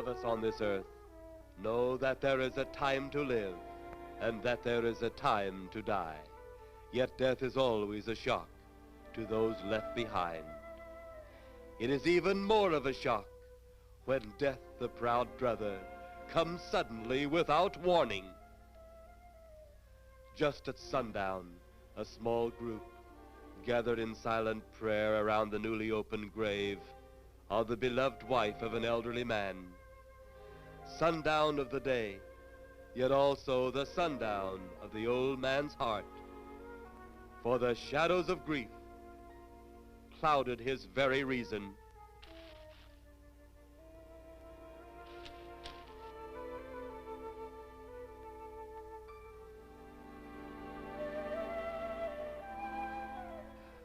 of us on this earth know that there is a time to live and that there is a time to die. Yet death is always a shock to those left behind. It is even more of a shock when death, the proud brother, comes suddenly without warning. Just at sundown, a small group gathered in silent prayer around the newly opened grave of the beloved wife of an elderly man. Sundown of the day, yet also the sundown of the old man's heart. For the shadows of grief clouded his very reason.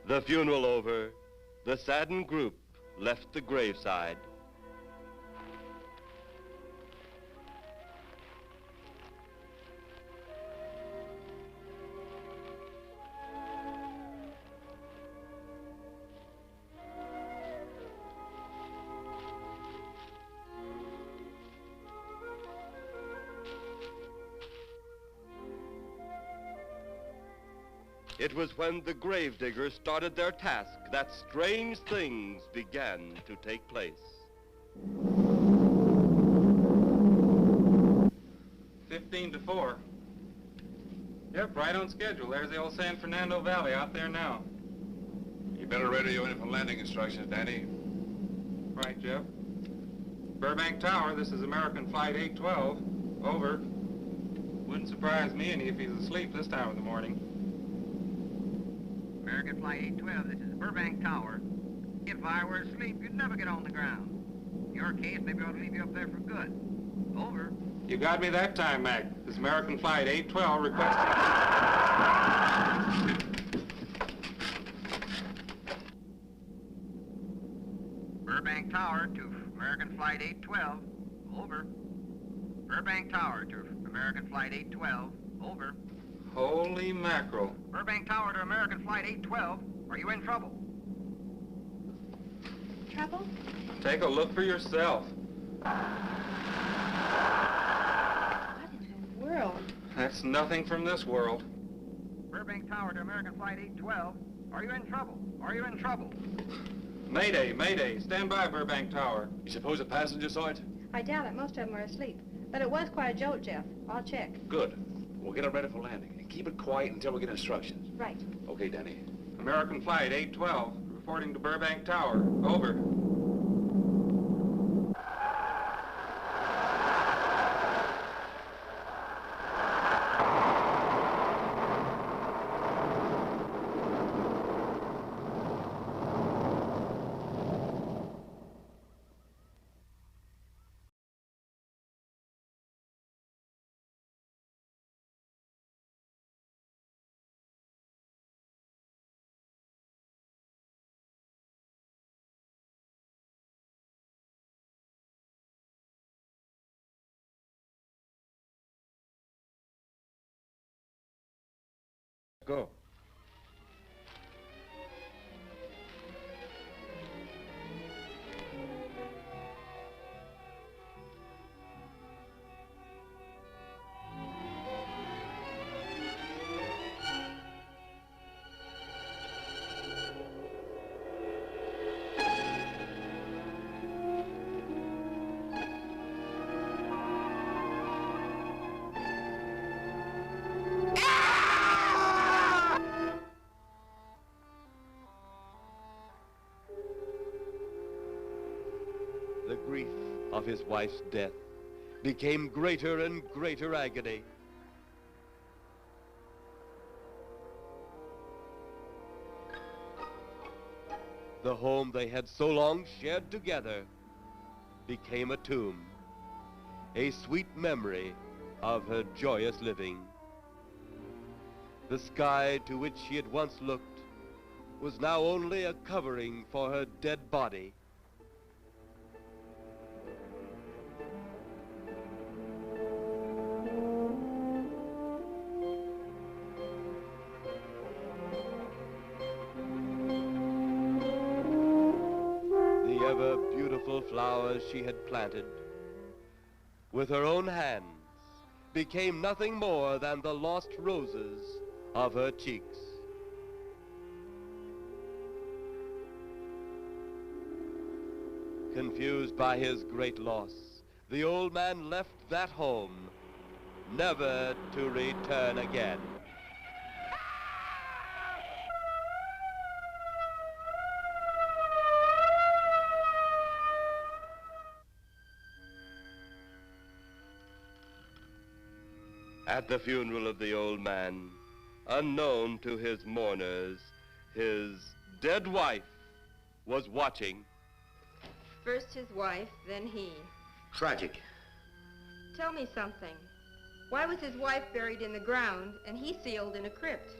The funeral over, the saddened group left the graveside. It was when the gravediggers started their task that strange things began to take place. 15-4. Yep, right on schedule. There's the old San Fernando Valley out there now. You better radio in for landing instructions, Danny. Right, Jeff. Burbank Tower, this is American Flight 812. Over. Wouldn't surprise me any if he's asleep this time of the morning. American Flight 812, this is Burbank Tower. If I were asleep, you'd never get on the ground. In your case, maybe I ought to leave you up there for good. Over. You got me that time, Mac. This is American Flight 812 requesting... Burbank Tower to American Flight 812. Over. Burbank Tower to American Flight 812. Over. Holy mackerel. Burbank Tower to American Flight 812. Are you in trouble? Trouble? Take a look for yourself. What in the world? That's nothing from this world. Burbank Tower to American Flight 812. Are you in trouble? Are you in trouble? Mayday, mayday. Stand by, Burbank Tower. You suppose a passenger saw it? I doubt it. Most of them are asleep. But it was quite a jolt, Jeff. I'll check. Good. We'll get it ready for landing. And keep it quiet until we get instructions. Right. Okay, Danny. American Flight 812, reporting to Burbank Tower. Over. Go. The grief of his wife's death became greater and greater agony. The home they had so long shared together became a tomb, a sweet memory of her joyous living. The sky to which she had once looked was now only a covering for her dead body. The ever beautiful flowers she had planted with her own hands, became nothing more than the lost roses of her cheeks. Confused by his great loss, the old man left that home, never to return again. At the funeral of the old man, unknown to his mourners, his dead wife was watching. First his wife, then he. Tragic. Tell me something. Why was his wife buried in the ground and he sealed in a crypt?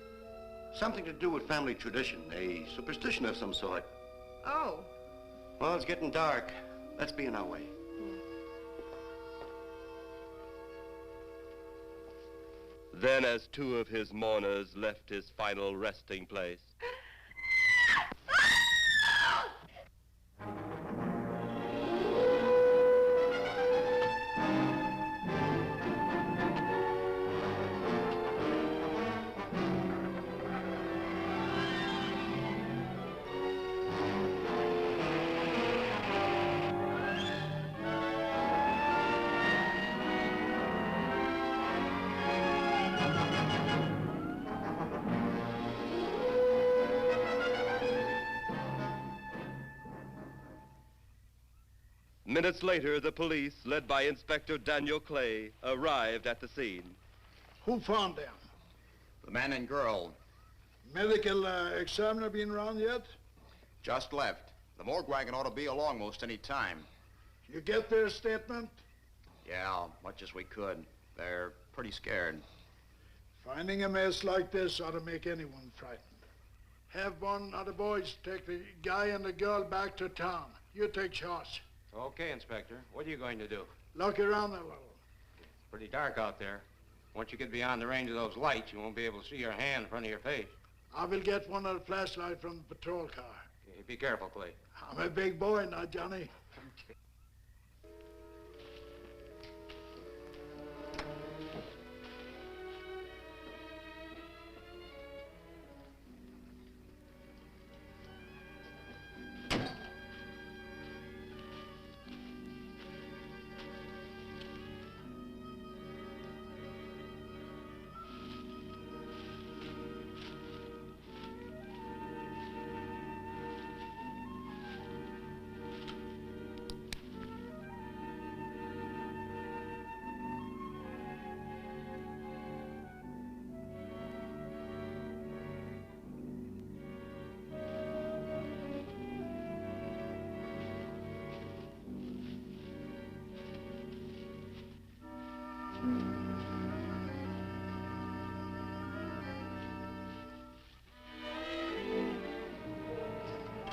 Something to do with family tradition, a superstition of some sort. Oh. Well, it's getting dark. Let's be on our way. Then, as two of his mourners left his final resting place, minutes later, the police, led by Inspector Daniel Clay, arrived at the scene. Who found them? The man and girl. Medical examiner been around yet? Just left. The morgue wagon ought to be along most any time. You get their statement? Yeah, much as we could. They're pretty scared. Finding a mess like this ought to make anyone frightened. Have one of the boys take the guy and the girl back to town. You take charge. Okay, Inspector. What are you going to do? Look around a little. It's pretty dark out there. Once you get beyond the range of those lights, you won't be able to see your hand in front of your face. I will get one of the flashlights from the patrol car. Okay, be careful, Clay. I'm a big boy now, Johnny.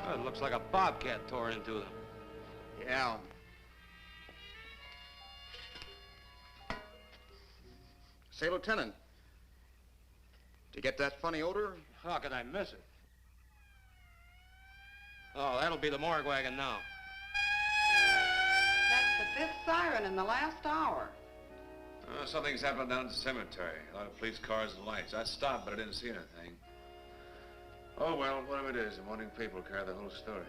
It looks like a bobcat tore into them. Yeah. Say, Lieutenant, did you get that funny odor? How could I miss it? Oh, that'll be the morgue wagon now. That's the 5th siren in the last hour. Something's happened down at the cemetery. A lot of police cars and lights. I stopped, but I didn't see anything. Oh, well, whatever it is, the morning people carry the whole story.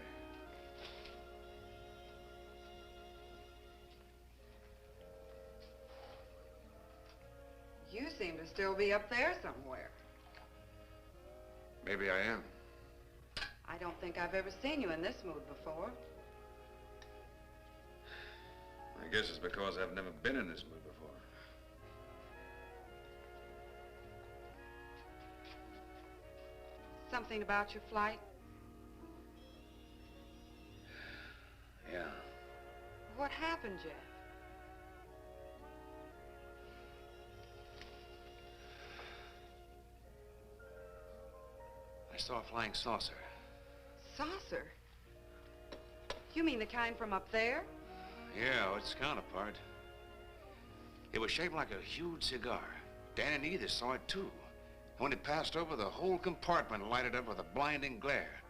You seem to still be up there somewhere. Maybe I am. I don't think I've ever seen you in this mood before. I guess it's because I've never been in this mood before. Something about your flight? Yeah. What happened, Jeff? I saw a flying saucer. Saucer? You mean the kind from up there? Yeah, its counterpart. It was shaped like a huge cigar. Dan and Edith saw it too. When it passed over, the whole compartment lighted up with a blinding glare.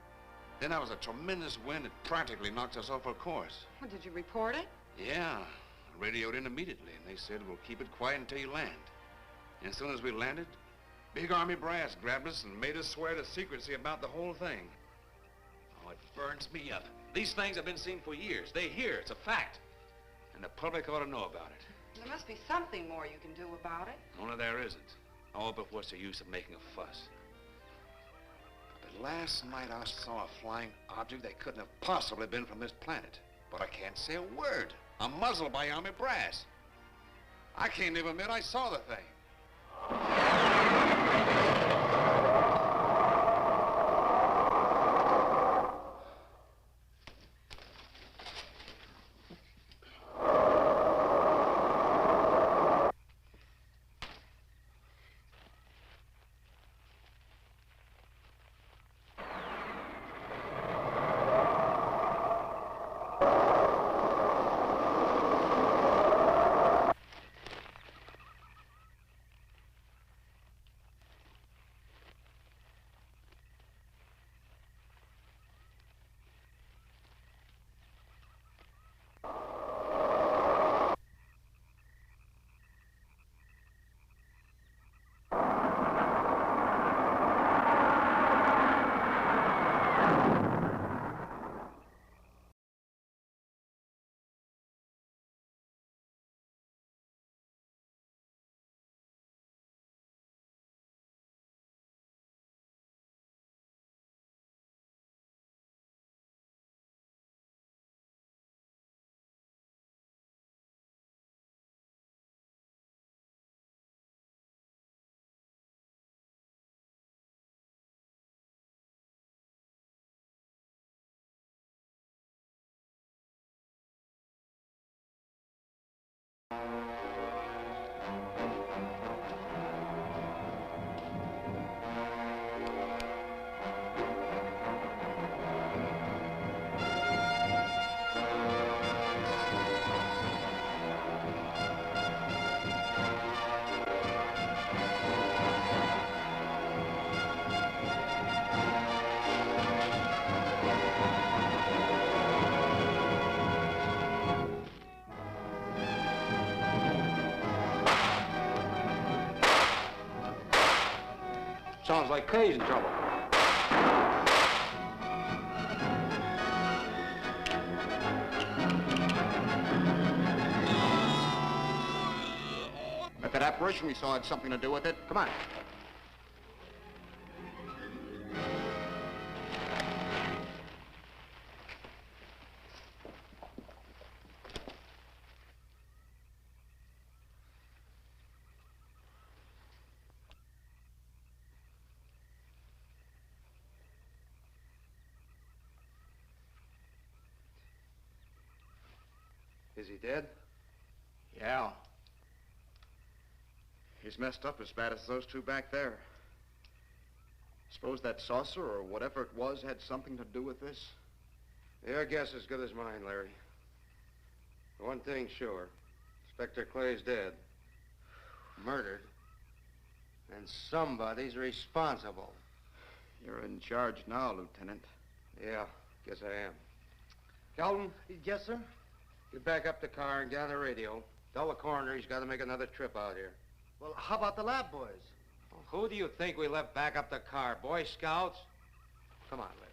Then there was a tremendous wind that practically knocked us off our course. Well, did you report it? Yeah. Radioed in immediately, and they said, we'll keep it quiet until you land. And as soon as we landed, big army brass grabbed us and made us swear to secrecy about the whole thing. Oh, it burns me up. These things have been seen for years. They hear, it's a fact. And the public ought to know about it. There must be something more you can do about it. Only there isn't. Oh, but what's the use of making a fuss? But last night I saw a flying object that couldn't have possibly been from this planet. But I can't say a word. I'm muzzled by army brass. I can't even admit I saw the thing. Sounds like Kay's in trouble. If that apparition we saw had something to do with it, come on. Is he dead? Yeah. He's messed up as bad as those two back there. Suppose that saucer or whatever it was had something to do with this? Your guess is as good as mine, Larry. One thing's sure. Inspector Clay's dead. Murdered. And somebody's responsible. You're in charge now, Lieutenant. Yeah, guess I am. Calvin? Yes, sir? Get back up the car and gather radio. Tell the coroner he's got to make another trip out here. Well, how about the lab boys? Well, who do you think we left back up the car? Boy Scouts? Come on, Larry.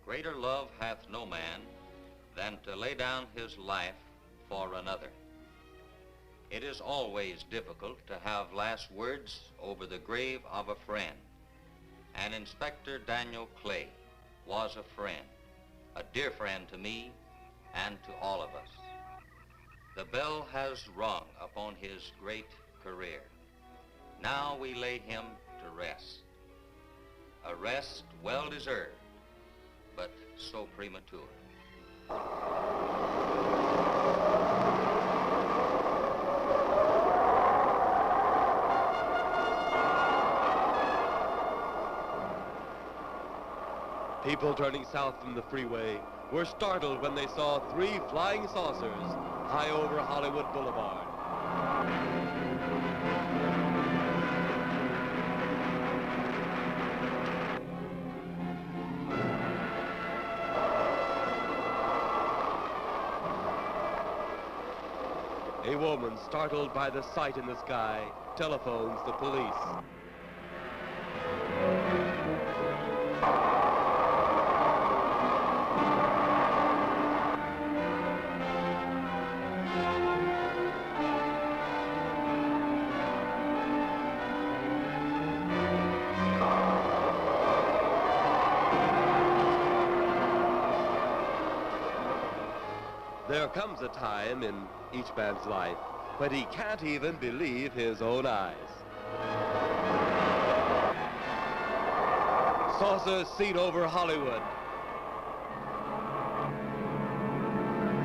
Greater love hath no man than to lay down his life for another. It is always difficult to have last words over the grave of a friend. And Inspector Daniel Clay was a friend, a dear friend to me and to all of us. The bell has rung upon his great career. Now we lay him to rest. A rest well deserved, but so premature. People turning south from the freeway were startled when they saw 3 flying saucers high over Hollywood Boulevard. A woman, startled by the sight in the sky, telephones the police. There comes a time in each man's life when he can't even believe his own eyes. Saucers seen over Hollywood.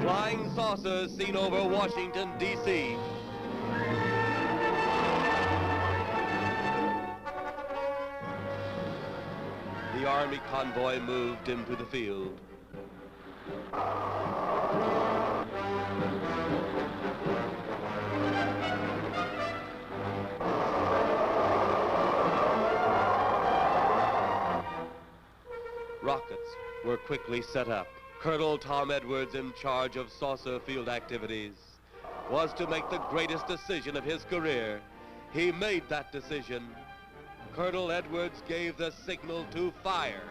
Flying saucers seen over Washington, D.C. The Army convoy moved into the field. Rockets were quickly set up. Colonel Tom Edwards, in charge of saucer field activities, was to make the greatest decision of his career. He made that decision. Colonel Edwards gave the signal to fire.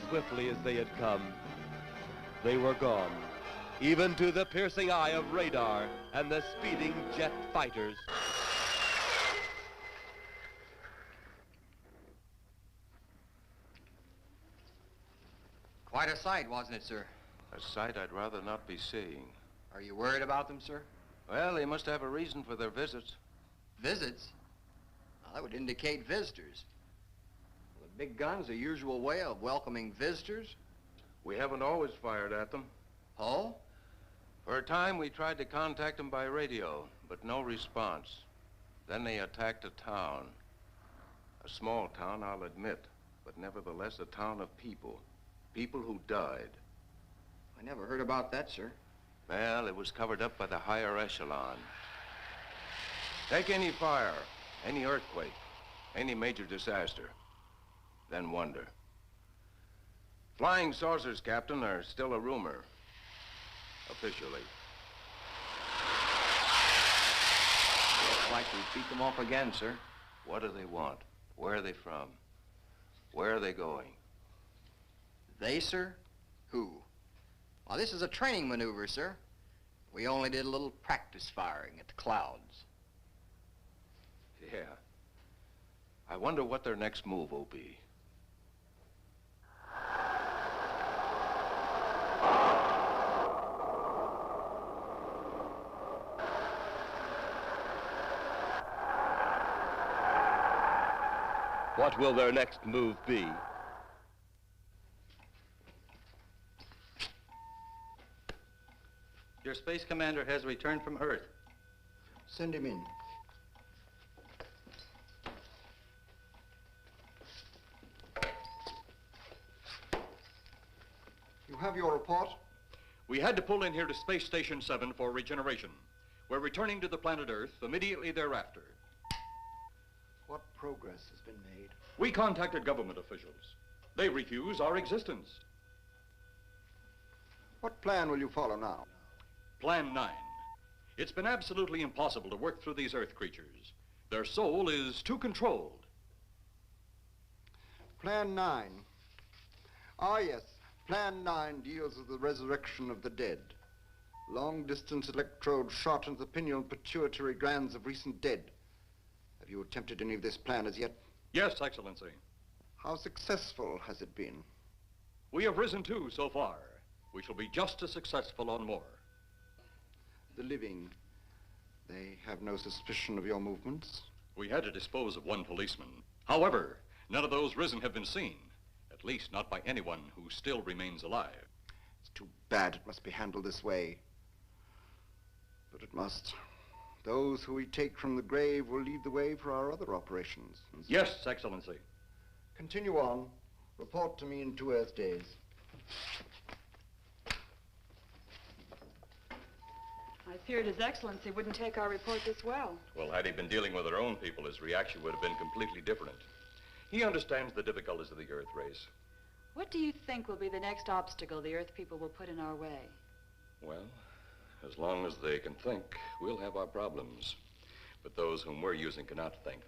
Swiftly as they had come, they were gone, even to the piercing eye of radar and the speeding jet fighters. Quite a sight, wasn't it, sir? A sight I'd rather not be seeing. Are you worried about them, sir? Well, they must have a reason for their visits. Visits? Well, that would indicate visitors. Big guns, the usual way of welcoming visitors? We haven't always fired at them. Oh? For a time, we tried to contact them by radio, but no response. Then they attacked a town. A small town, I'll admit, but nevertheless a town of people. People who died. I never heard about that, sir. Well, it was covered up by the higher echelon. Take any fire, any earthquake, any major disaster. Then wonder. Flying saucers, Captain, are still a rumor. Officially. Looks like we beat them off again, sir. What do they want? Where are they from? Where are they going? They, sir? Who? Well, this is a training maneuver, sir. We only did a little practice firing at the clouds. Yeah. I wonder what their next move will be. What will their next move be? Your space commander has returned from Earth. Send him in. You have your report? We had to pull in here to Space Station 7 for regeneration. We're returning to the planet Earth immediately thereafter. What progress has been made? We contacted government officials. They refuse our existence. What plan will you follow now? Plan 9. It's been absolutely impossible to work through these Earth creatures. Their soul is too controlled. Plan 9. Ah, yes. Plan 9 deals with the resurrection of the dead. Long-distance electrode shot into the pineal pituitary glands of recent dead. Have you attempted any of this plan as yet? Yes, Excellency. How successful has it been? We have risen too so far. We shall be just as successful on more. The living, they have no suspicion of your movements? We had to dispose of one policeman. However, none of those risen have been seen. At least not by anyone who still remains alive. It's too bad it must be handled this way. But it must. Those who we take from the grave will lead the way for our other operations. Yes, Excellency. Continue on. Report to me in 2 Earth days. I feared His Excellency wouldn't take our report this well. Well, had he been dealing with our own people, his reaction would have been completely different. He understands the difficulties of the Earth race. What do you think will be the next obstacle the Earth people will put in our way? Well, as long as they can think, we'll have our problems. But those whom we're using cannot think.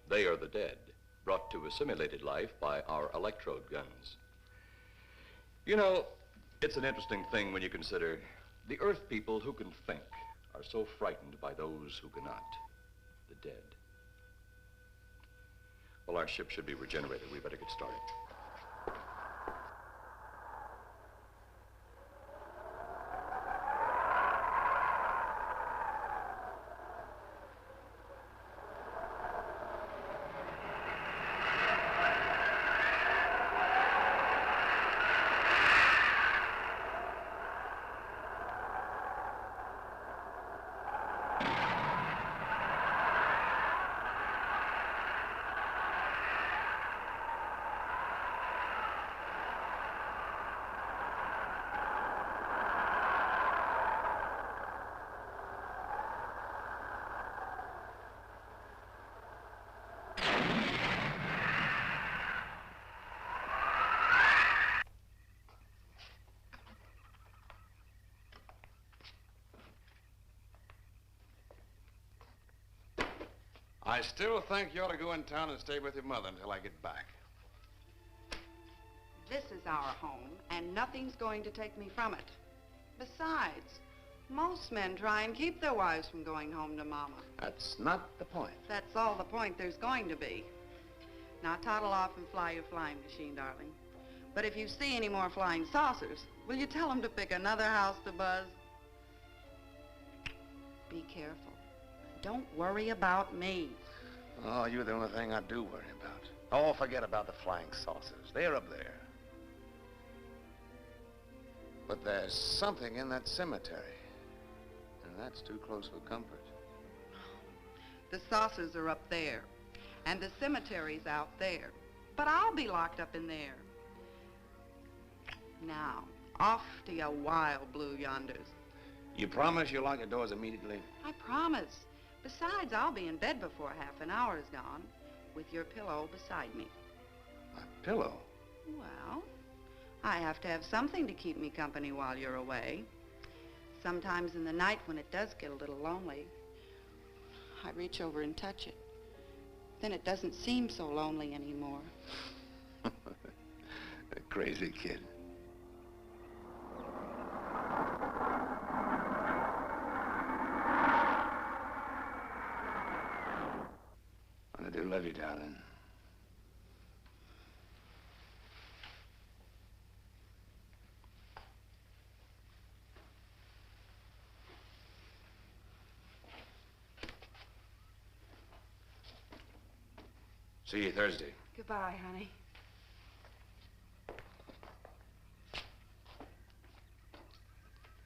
They are the dead, brought to a simulated life by our electrode guns. You know, it's an interesting thing when you consider the Earth people who can think are so frightened by those who cannot, the dead. Well, our ship should be regenerated. We better get started. I still think you ought to go in town and stay with your mother until I get back. This is our home, and nothing's going to take me from it. Besides, most men try and keep their wives from going home to Mama. That's not the point. That's all the point there's going to be. Now toddle off and fly your flying machine, darling. But if you see any more flying saucers, will you tell them to pick another house to buzz? Be careful. Don't worry about me. Oh, you're the only thing I do worry about. Oh, forget about the flying saucers. They're up there. But there's something in that cemetery. And that's too close for comfort. The saucers are up there, and the cemetery's out there. But I'll be locked up in there. Now, off to your wild blue yonders. You promise you'll lock your doors immediately? I promise. Besides, I'll be in bed before half an hour is gone, with your pillow beside me. My pillow? Well, I have to have something to keep me company while you're away. Sometimes in the night when it does get a little lonely, I reach over and touch it. Then it doesn't seem so lonely anymore. A crazy kid. I do love you, darling. See you Thursday. Goodbye, honey.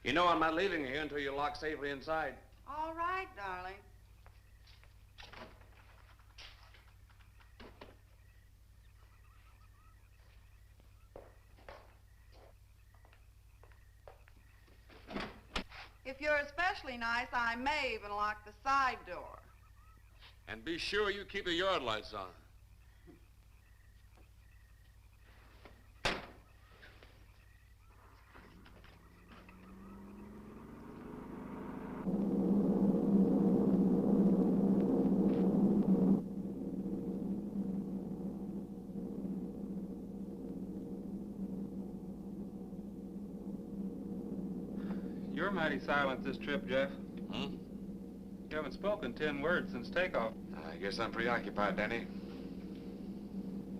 You know I'm not leaving here until you're locked safely inside. All right, darling. If you're especially nice, I may even lock the side door. And be sure you keep the yard lights on. You're mighty silent this trip, Jeff. Hmm? You haven't spoken 10 words since takeoff. I guess I'm preoccupied, Danny.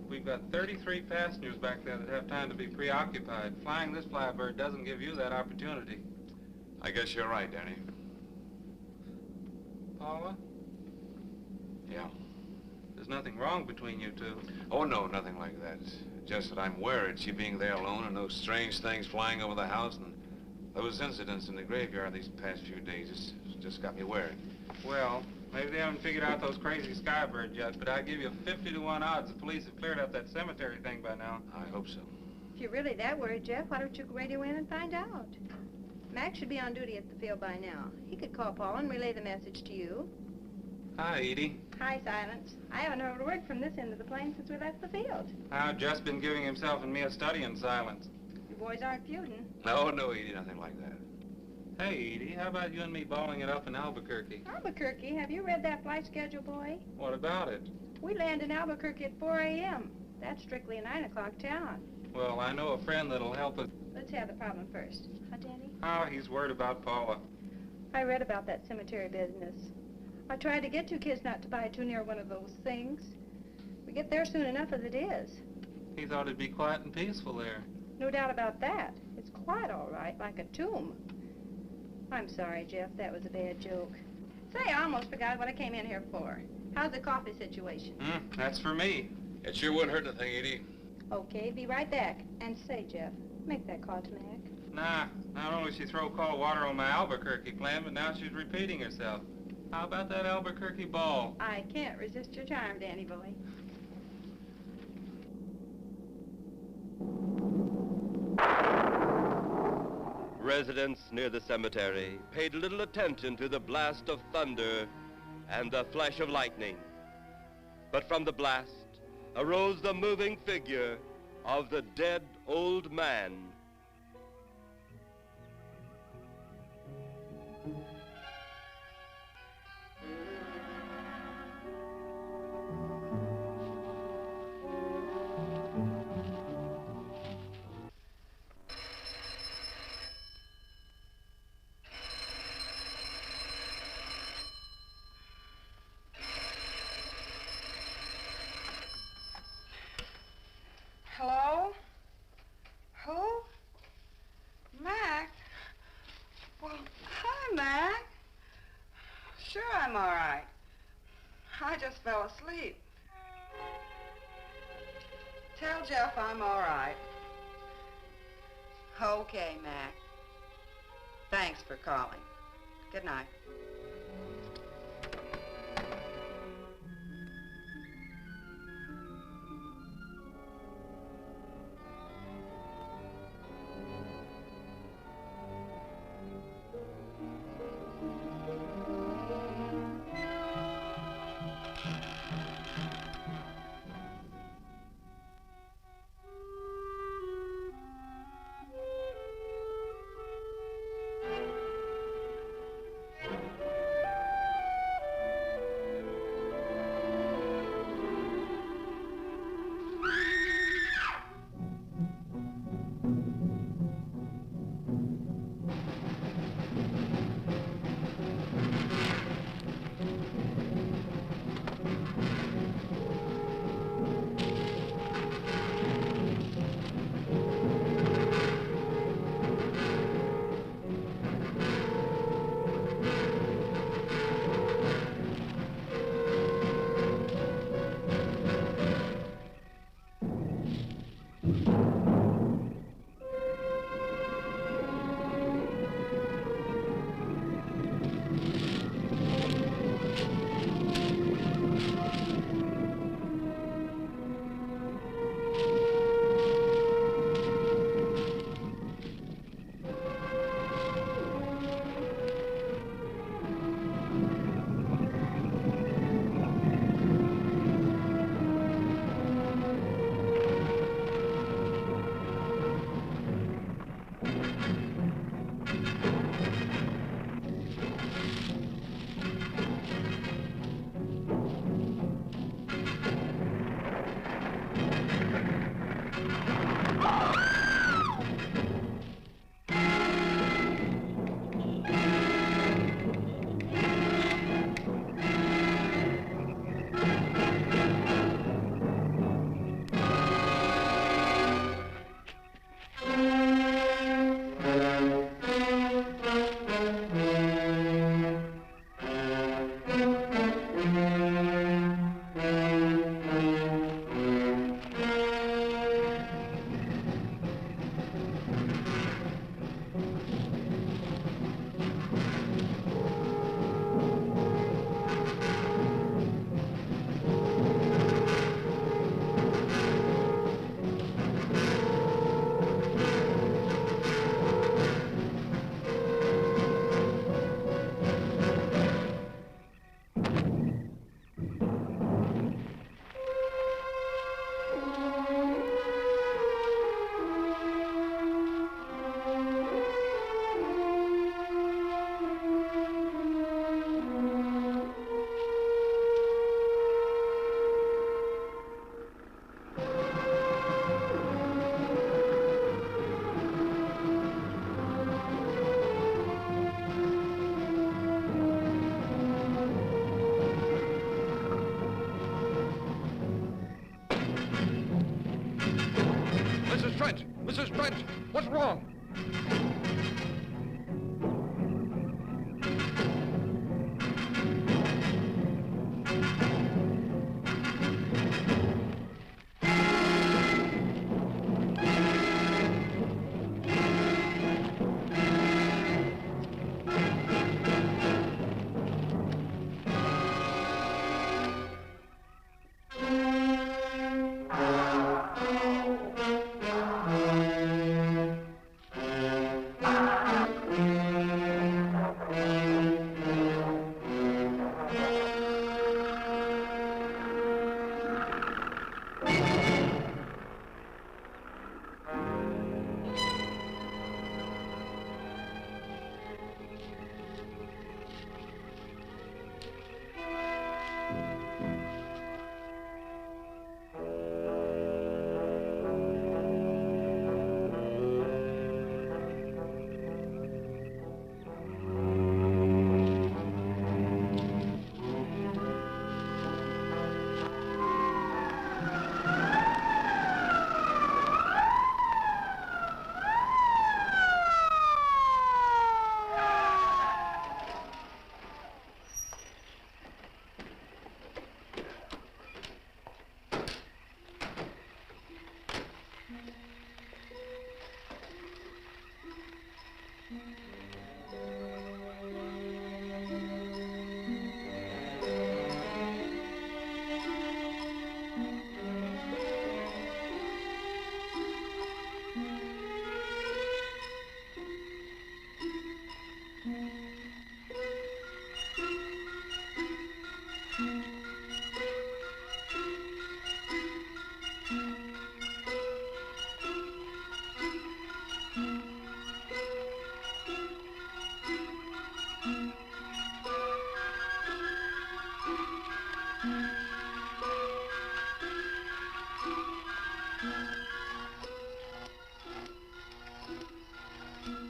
We've got 33 passengers back there that have time to be preoccupied. Flying this flybird doesn't give you that opportunity. I guess you're right, Danny. Paula? Yeah. There's nothing wrong between you two. Oh, no, nothing like that. Just that I'm worried, she being there alone and those strange things flying over the house and those incidents in the graveyard these past few days. It's just got me worried. Well, maybe they haven't figured out those crazy skybirds yet, but I give you 50 to 1 odds the police have cleared up that cemetery thing by now. I hope so. If you're really that worried, Jeff, why don't you radio in and find out? Mac should be on duty at the field by now. He could call Paula and relay the message to you. Hi, Edie. Hi, Silence. I haven't heard a word from this end of the plane since we left the field. I've just been giving himself and me a study in silence. You boys aren't feuding. No, Edie, nothing like that. Hey, Edie, how about you and me balling it up in Albuquerque? Albuquerque? Have you read that flight schedule, boy? What about it? We land in Albuquerque at 4 a.m. That's strictly a 9 o'clock town. Well, I know a friend that'll help us. Let's have the problem first. Huh, Danny? Oh, he's worried about Paula. I read about that cemetery business. I tried to get you kids not to buy too near one of those things. We get there soon enough as it is. He thought it'd be quiet and peaceful there. No doubt about that. It's quiet, all right, like a tomb. I'm sorry, Jeff. That was a bad joke. Say, I almost forgot what I came in here for. How's the coffee situation? That's for me. It sure wouldn't hurt anything, Edie. Okay, be right back. And say, Jeff, make that call to Mac. Nah, not only she throw cold water on my Albuquerque plan, but now she's repeating herself. How about that Albuquerque ball? I can't resist your charm, Danny boy. Residents near the cemetery paid little attention to the blast of thunder and the flash of lightning. But from the blast arose the moving figure of the dead old man. Hello? Who? Mac? Well, hi, Mac. Sure, I'm all right. I just fell asleep. Tell Jeff I'm all right. Okay, Mac. Thanks for calling. Good night. Trent! Mrs. Trent! What's wrong?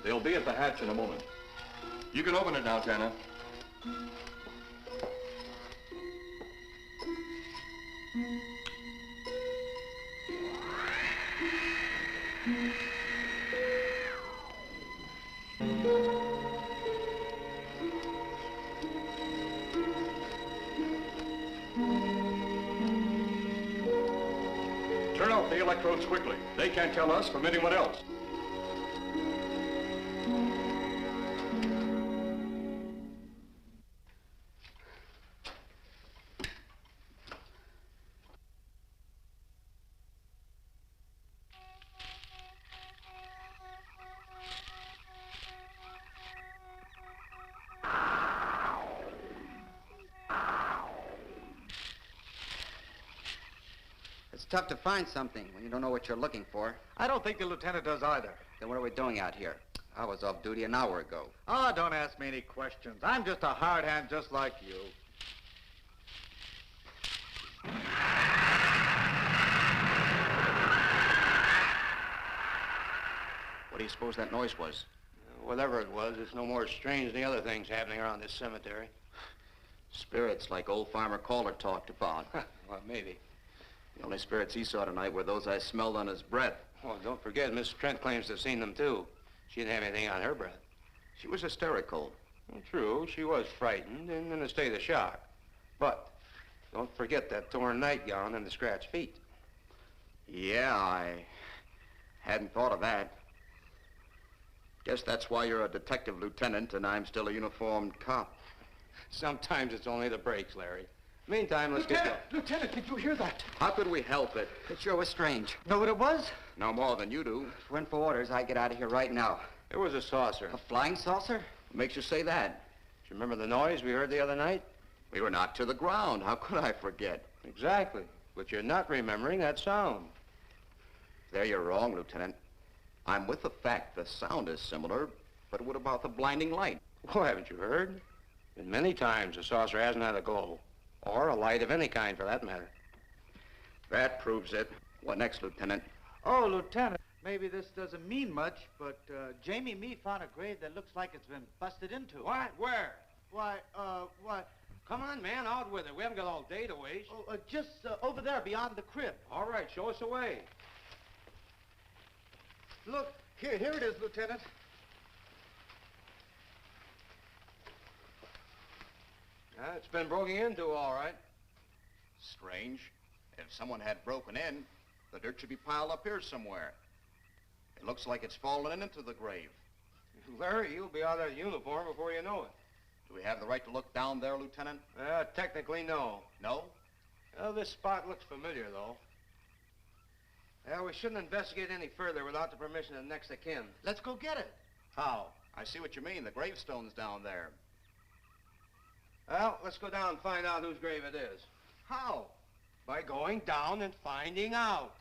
They'll be at the hatch in a moment. You can open it now, Tanner. Turn off the electrodes quickly. They can't tell us from anyone else. It's tough to find something when you don't know what you're looking for. I don't think the lieutenant does either. Then what are we doing out here? I was off duty an hour ago. Oh, don't ask me any questions. I'm just a hard hand just like you. What do you suppose that noise was? Whatever it was, it's no more strange than the other things happening around this cemetery. Spirits like old Farmer Calder talked about. Well, maybe. The only spirits he saw tonight were those I smelled on his breath. Well, don't forget, Miss Trent claims to have seen them, too. She didn't have anything on her breath. She was hysterical. Well, true, she was frightened and in a state of shock. But don't forget that torn nightgown and the scratched feet. Yeah, I hadn't thought of that. Guess that's why you're a detective lieutenant and I'm still a uniformed cop. Sometimes it's only the breaks, Larry. Meantime, let's get going. Lieutenant, did you hear that? How could we help it? It sure was strange. Know what it was? No more than you do. If it went for orders, I'd get out of here right now. It was a saucer. A flying saucer? What makes you say that? Do you remember the noise we heard the other night? We were knocked to the ground. How could I forget? Exactly. But you're not remembering that sound. There you're wrong, Lieutenant. I'm with the fact the sound is similar, but what about the blinding light? Oh, haven't you heard? Been many times the saucer hasn't had a glow. Or a light of any kind, for that matter. That proves it. What next, Lieutenant? Oh, Lieutenant, maybe this doesn't mean much, but Jamie and me found a grave that looks like it's been busted into. What? Where? Why, Come on, man, out with it. We haven't got all day to waste. just over there beyond the crib. All right, show us the way. Look, here it is, Lieutenant. It's been broken into, all right. Strange. If someone had broken in, the dirt should be piled up here somewhere. It looks like it's fallen into the grave. Larry, you'll be out of uniform before you know it. Do we have the right to look down there, Lieutenant? Technically, no. No? Well, this spot looks familiar, though. We shouldn't investigate any further without the permission of next of kin. Let's go get it. How? I see what you mean. The gravestone's down there. Well, let's go down and find out whose grave it is. How? By going down and finding out.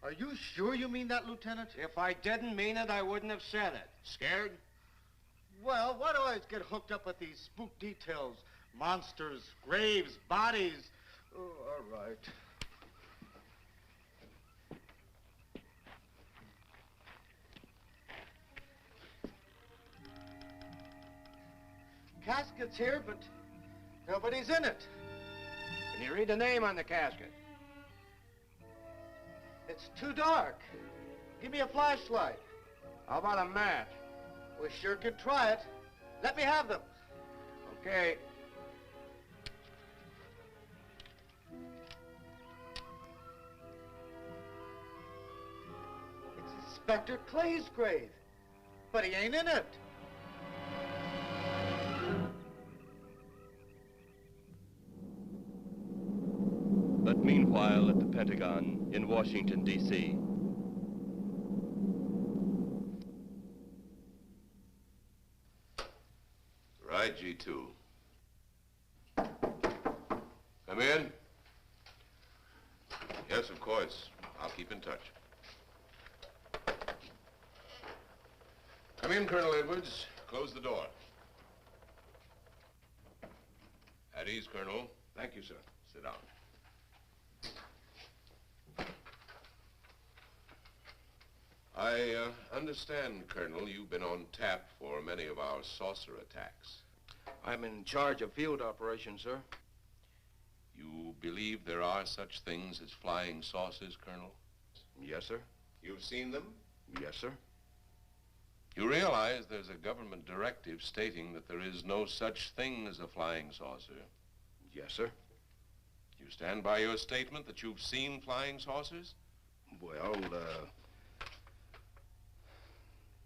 Are you sure you mean that, Lieutenant? If I didn't mean it, I wouldn't have said it. Scared? Well, why do I always get hooked up with these spook details? Monsters, graves, bodies. Oh, all right. Casket's here, but nobody's in it. Can you read the name on the casket? It's too dark. Give me a flashlight. How about a match? We sure could try it. Let me have them. Okay. It's Inspector Clay's grave, but he ain't in it. But meanwhile, at the Pentagon in Washington, D.C. Right, G2. Come in. Yes, of course. I'll keep in touch. Come in, Colonel Edwards. Close the door. At ease, Colonel. Thank you, sir. Sit down. I understand, Colonel, you've been on tap for many of our saucer attacks. I'm in charge of field operations, sir. You believe there are such things as flying saucers, Colonel? Yes, sir. You've seen them? Yes, sir. You realize there's a government directive stating that there is no such thing as a flying saucer? Yes, sir. You stand by your statement that you've seen flying saucers? Well,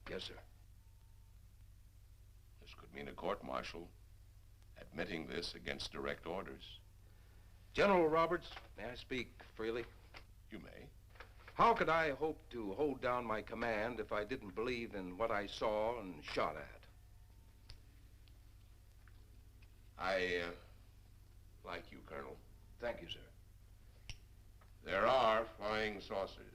yes, sir. This could mean a court-martial, admitting this against direct orders. General Roberts, may I speak freely? You may. How could I hope to hold down my command if I didn't believe in what I saw and shot at? I like you, Colonel. Thank you, sir. There are flying saucers.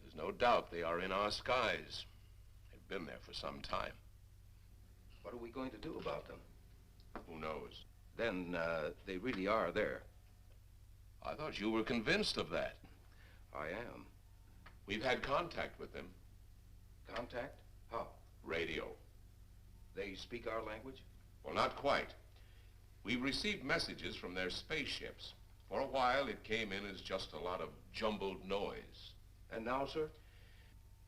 There's no doubt they are in our skies. They've been there for some time. What are we going to do about them? Who knows? Then, they really are there. I thought you were convinced of that. I am. We've had contact with them. Contact? How? Radio. They speak our language? Well, not quite. We've received messages from their spaceships. For a while, it came in as just a lot of jumbled noise. And now, sir?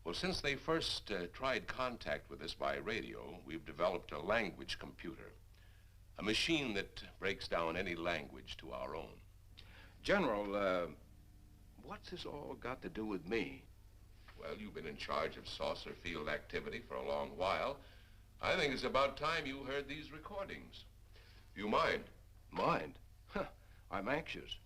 Well, since they first tried contact with us by radio, we've developed a language computer. A machine that breaks down any language to our own. General, what's this all got to do with me? Well, you've been in charge of saucer field activity for a long while. I think it's about time you heard these recordings. Do you mind? Mind? Huh, I'm anxious.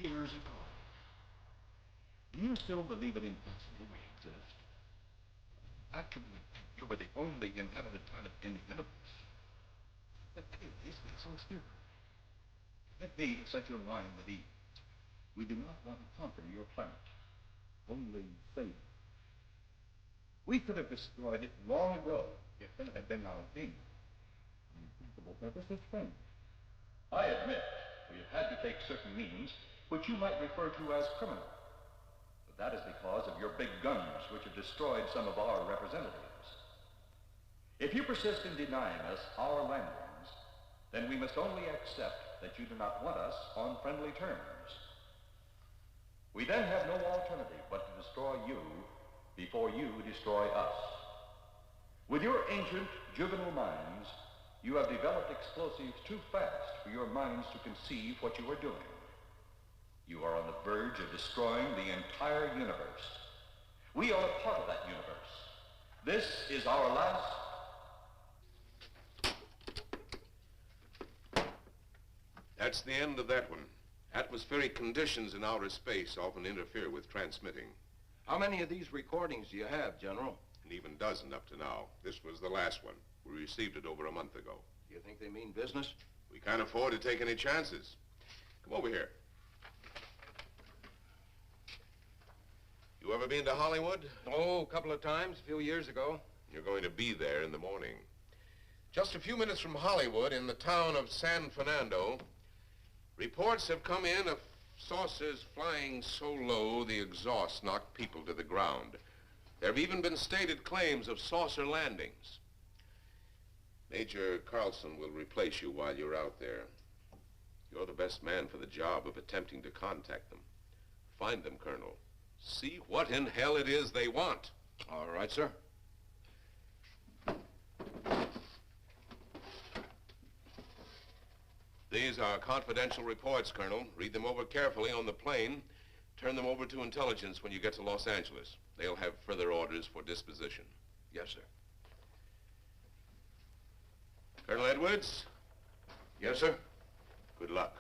Years ago. You still believe it in we exist. Actually, you were the only inhabited planet in the universe. That is so stupid. be to set your mind at ease. We do not want to conquer your planet, only save it. We could have destroyed it long ago if it had been our aim. The principal purpose is friendly. I admit we have had to take certain means which you might refer to as criminal. But that is because of your big guns which have destroyed some of our representatives. If you persist in denying us our landings, then we must only accept that you do not want us on friendly terms. We then have no alternative but to destroy you before you destroy us. With your ancient, juvenile minds, you have developed explosives too fast for your minds to conceive what you are doing. You are on the verge of destroying the entire universe. We are a part of that universe. This is our last... That's the end of that one. Atmospheric conditions in outer space often interfere with transmitting. How many of these recordings do you have, General? An even dozen up to now. This was the last one. We received it over a month ago. Do you think they mean business? We can't afford to take any chances. Come over here. You ever been to Hollywood? Oh, a couple of times, a few years ago. You're going to be there in the morning. Just a few minutes from Hollywood, in the town of San Fernando, reports have come in of saucers flying so low the exhaust knocked people to the ground. There have even been stated claims of saucer landings. Major Carlson will replace you while you're out there. You're the best man for the job of attempting to contact them. Find them, Colonel. See what in hell it is they want. All right, sir. These are confidential reports, Colonel. Read them over carefully on the plane. Turn them over to intelligence when you get to Los Angeles. They'll have further orders for disposition. Yes, sir. Colonel Edwards? Yes, sir. Good luck.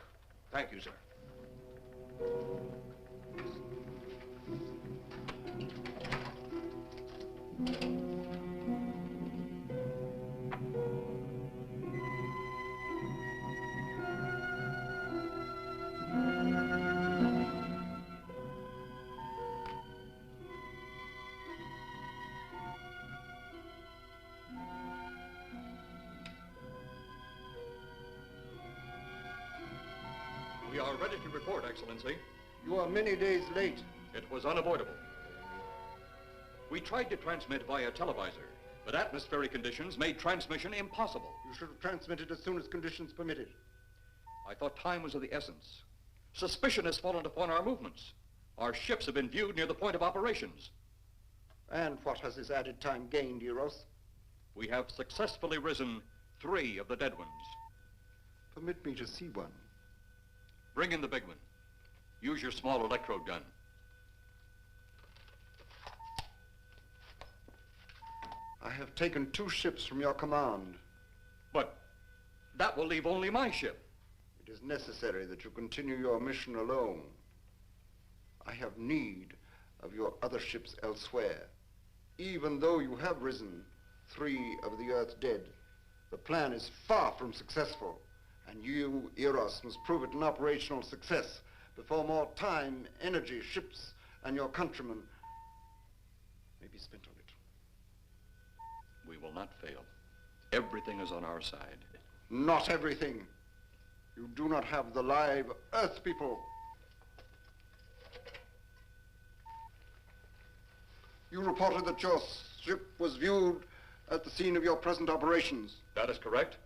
Thank you, sir. We are ready to report, Excellency. You are many days late. It was unavoidable. We tried to transmit via televisor, but atmospheric conditions made transmission impossible. You should have transmitted as soon as conditions permitted. I thought time was of the essence. Suspicion has fallen upon our movements. Our ships have been viewed near the point of operations. And what has this added time gained, Eros? We have successfully risen 3 of the dead ones. Permit me to see one. Bring in the big one. Use your small electrode gun. I have taken 2 ships from your command. But that will leave only my ship. It is necessary that you continue your mission alone. I have need of your other ships elsewhere. Even though you have risen 3 of the Earth's dead, the plan is far from successful. And you, Eros, must prove it an operational success before more time, energy, ships, and your countrymen may be spent on it. We will not fail. Everything is on our side. Not everything. You do not have the live Earth people. You reported that your ship was viewed at the scene of your present operations. That is correct.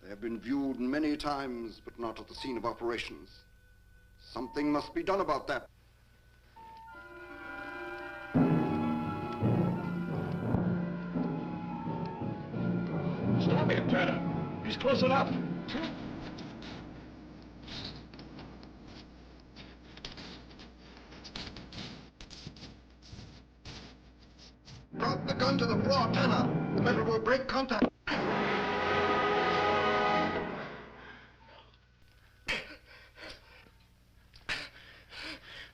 They have been viewed many times, but not at the scene of operations. Something must be done about that. Stop him, Turner. He's close enough. Drop the gun to the floor, Tanner. The metal will break contact.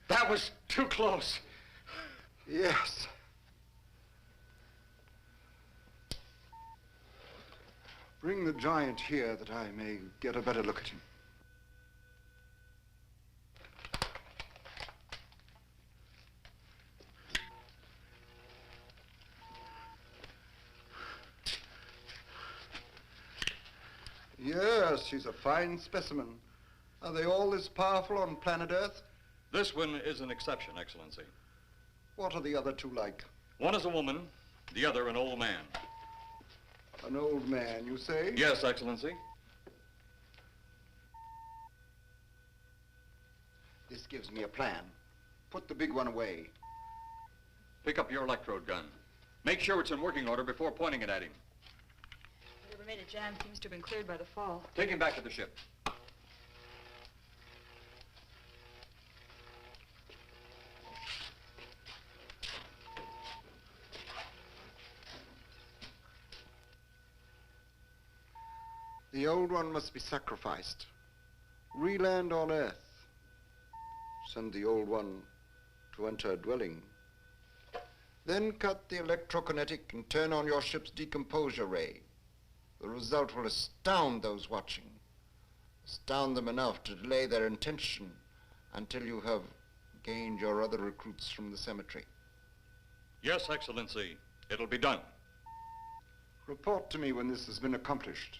That was too close. Yes. Bring the giant here that I may get a better look at him. Yes, she's a fine specimen. Are they all this powerful on planet Earth? This one is an exception, Excellency. What are the other two like? One is a woman, the other an old man. An old man, you say? Yes, Excellency. This gives me a plan. Put the big one away. Pick up your electrode gun. Make sure it's in working order before pointing it at him. Whatever made a jam seems to have been cleared by the fall. Take him back to the ship. The old one must be sacrificed. Re-land on Earth. Send the old one to enter a dwelling. Then cut the electrokinetic and turn on your ship's decomposure ray. The result will astound those watching. Astound them enough to delay their intention until you have gained your other recruits from the cemetery. Yes, Excellency. It'll be done. Report to me when this has been accomplished.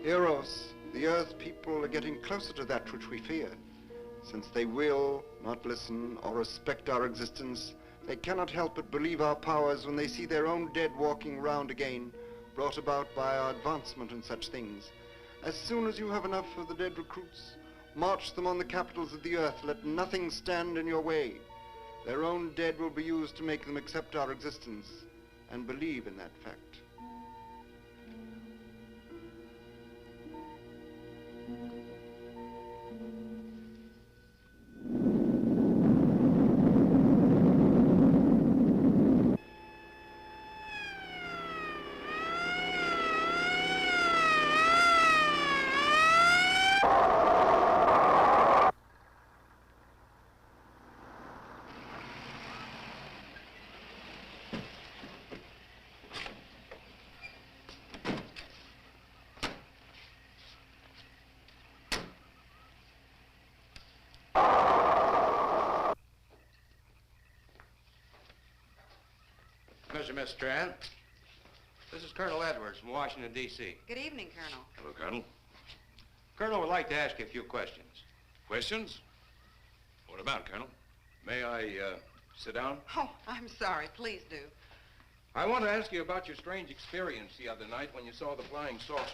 Eros, the Earth people are getting closer to that which we fear. Since they will not listen or respect our existence, they cannot help but believe our powers when they see their own dead walking round again, brought about by our advancement in such things. As soon as you have enough of the dead recruits, march them on the capitals of the Earth. Let nothing stand in your way. Their own dead will be used to make them accept our existence and believe in that fact. Mr. Miss Strand, this is Colonel Edwards from Washington, D.C. Good evening, Colonel. Hello, Colonel. Colonel would like to ask you a few questions. Questions? What about, Colonel? May I, sit down? Oh, I'm sorry. Please do. I want to ask you about your strange experience the other night when you saw the flying saucer.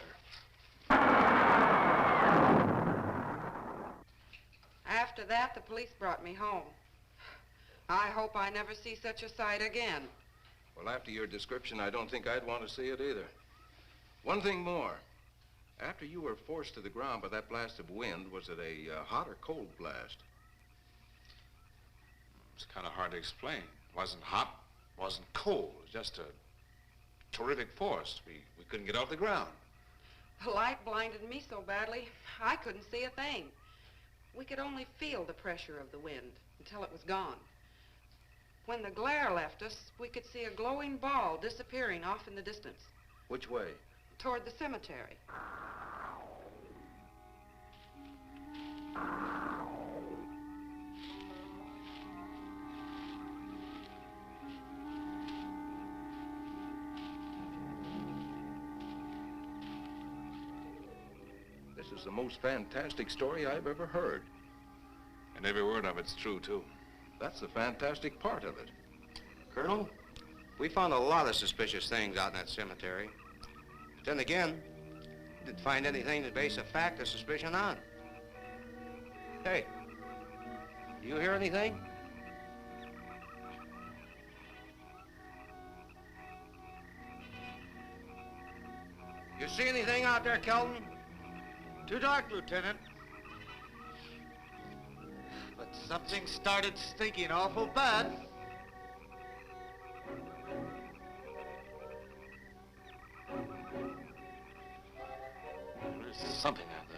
After that, the police brought me home. I hope I never see such a sight again. Well, after your description, I don't think I'd want to see it either. One thing more. After you were forced to the ground by that blast of wind, was it a hot or cold blast? It's kind of hard to explain. It wasn't hot, wasn't cold. It was just a terrific force. We couldn't get off the ground. The light blinded me so badly, I couldn't see a thing. We could only feel the pressure of the wind until it was gone. When the glare left us, we could see a glowing ball disappearing off in the distance. Which way? Toward the cemetery. This is the most fantastic story I've ever heard. And every word of it's true, too. That's the fantastic part of it. Colonel, we found a lot of suspicious things out in that cemetery. But then again, we didn't find anything to base a fact or suspicion on. Hey, you hear anything? You see anything out there, Kelton? Too dark, Lieutenant. But something started stinking awful bad. There's something out there.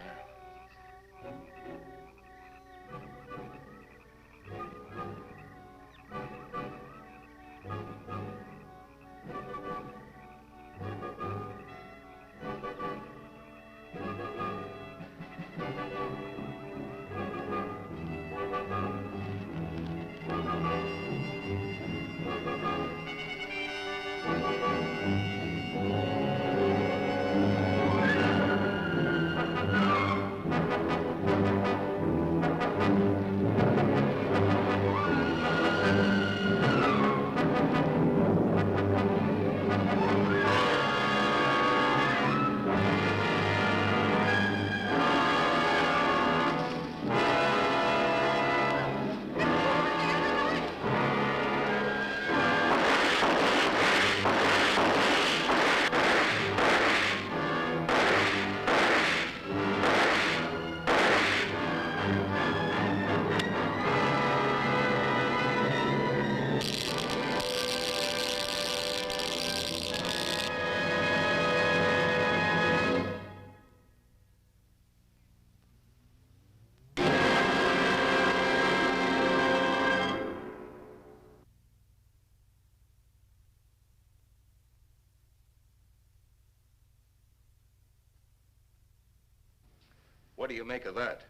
What do you make of that?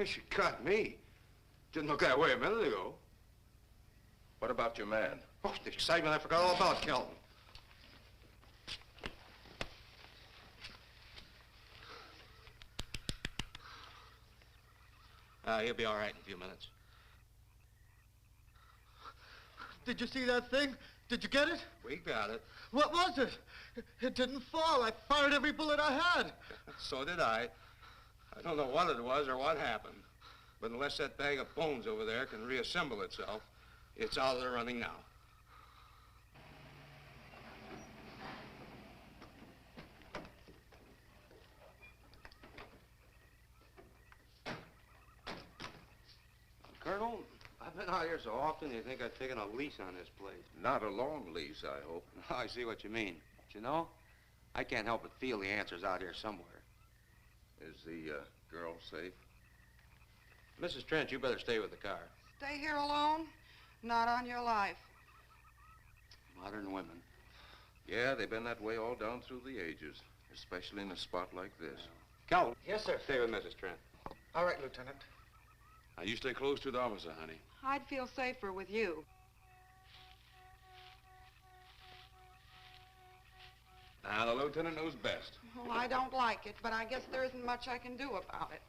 She caught me. Didn't look that way a minute ago. What about your man? Oh, the excitement, I forgot all about Kelton. He'll be all right in a few minutes. Did you see that thing? Did you get it? We got it. What was it? It didn't fall. I fired every bullet I had. So did I. I don't know what it was or what happened. But unless that bag of bones over there can reassemble itself, it's out of the running now. Colonel, I've been out here so often, you think I've taken a lease on this place. Not a long lease, I hope. No, I see what you mean. But you know, I can't help but feel the answer's out here somewhere. Is the girl safe? Mrs. Trent, you better stay with the car. Stay here alone? Not on your life. Modern women. Yeah, they've been that way all down through the ages, especially in a spot like this. Calvin. Yes, sir. Stay with Mrs. Trent. All right, Lieutenant. Now, you stay close to the officer, honey. I'd feel safer with you. Now, the lieutenant knows best. Well, I don't like it, but I guess there isn't much I can do about it.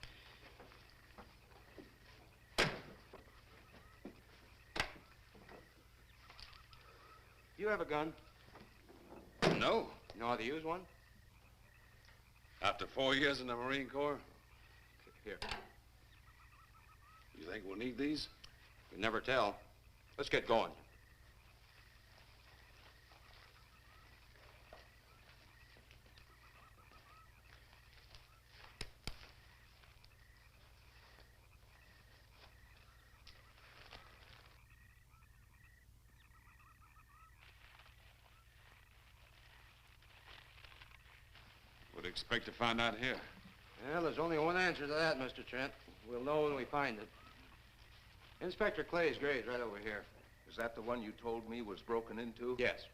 You have a gun? No. You know how to use one? After 4 years in the Marine Corps? Here. You think we'll need these? You never tell. Let's get going. What do you expect to find out here? Well, there's only one answer to that, Mr. Trent. We'll know when we find it. Inspector Clay's grave's right over here. Is that the one you told me was broken into? Yes.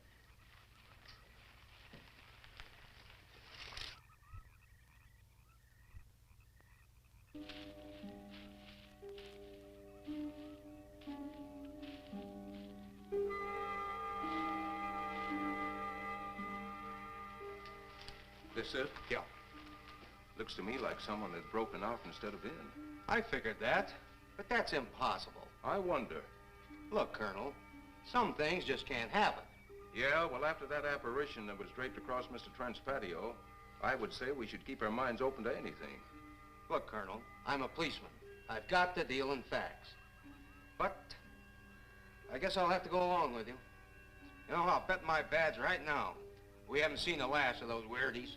This it? Yeah. Looks to me like someone had broken out instead of in. I figured that, but that's impossible. I wonder. Look, Colonel, some things just can't happen. Yeah, well, after that apparition that was draped across Mr. Trent's patio, I would say we should keep our minds open to anything. Look, Colonel, I'm a policeman. I've got to deal in facts. But I guess I'll have to go along with you. You know, I'll bet my badge right now we haven't seen the last of those weirdies.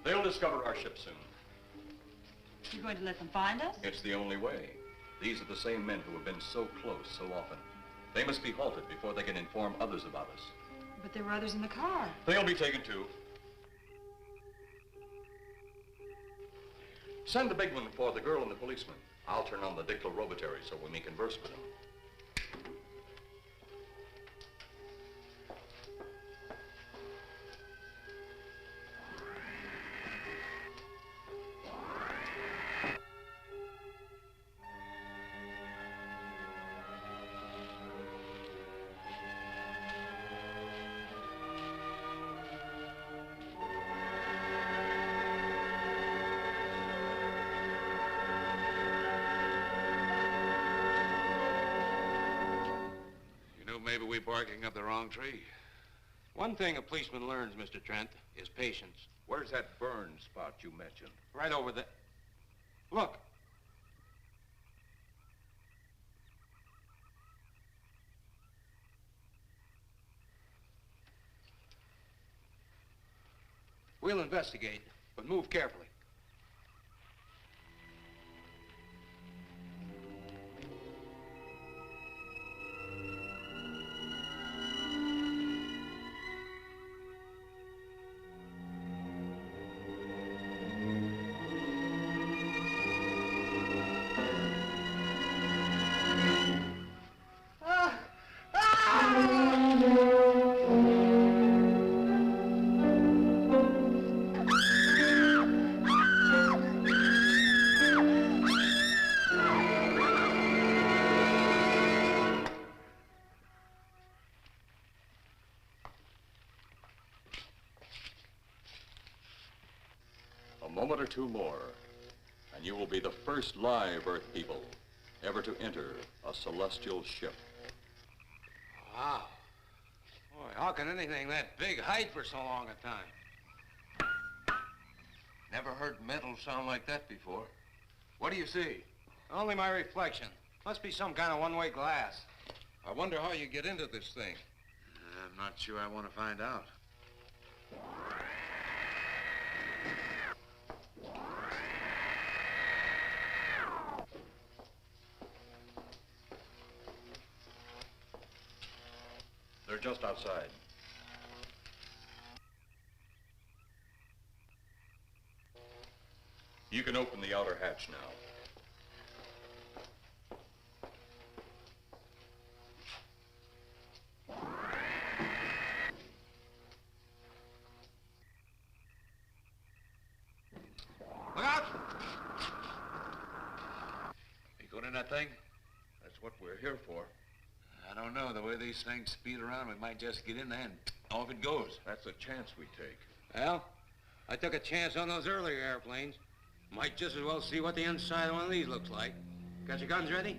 They'll discover our ship soon. You're going to let them find us? It's the only way. These are the same men who have been so close so often. They must be halted before they can inform others about us. But there were others in the car. They'll be taken too. Send the big one for the girl and the policeman. I'll turn on the dictorobatary so we may converse with them. Maybe we're barking up the wrong tree. One thing a policeman learns, Mr. Trent, is patience. Where's that burn spot you mentioned? Right over there. Look. We'll investigate, but move carefully. moment or two more, and you will be the first live Earth people ever to enter a celestial ship. Wow. Boy, how can anything that big hide for so long a time? Never heard metal sound like that before. What do you see? Only my reflection. Must be some kind of one-way glass. I wonder how you get into this thing. I'm not sure I want to find out. They're just outside. You can open the outer hatch now. Look out! You going in that thing? That's what we're here for. I don't know. The way these things speed around, we might just get in there and off it goes. That's a chance we take. Well, I took a chance on those earlier airplanes. Might just as well see what the inside of one of these looks like. Got your guns ready?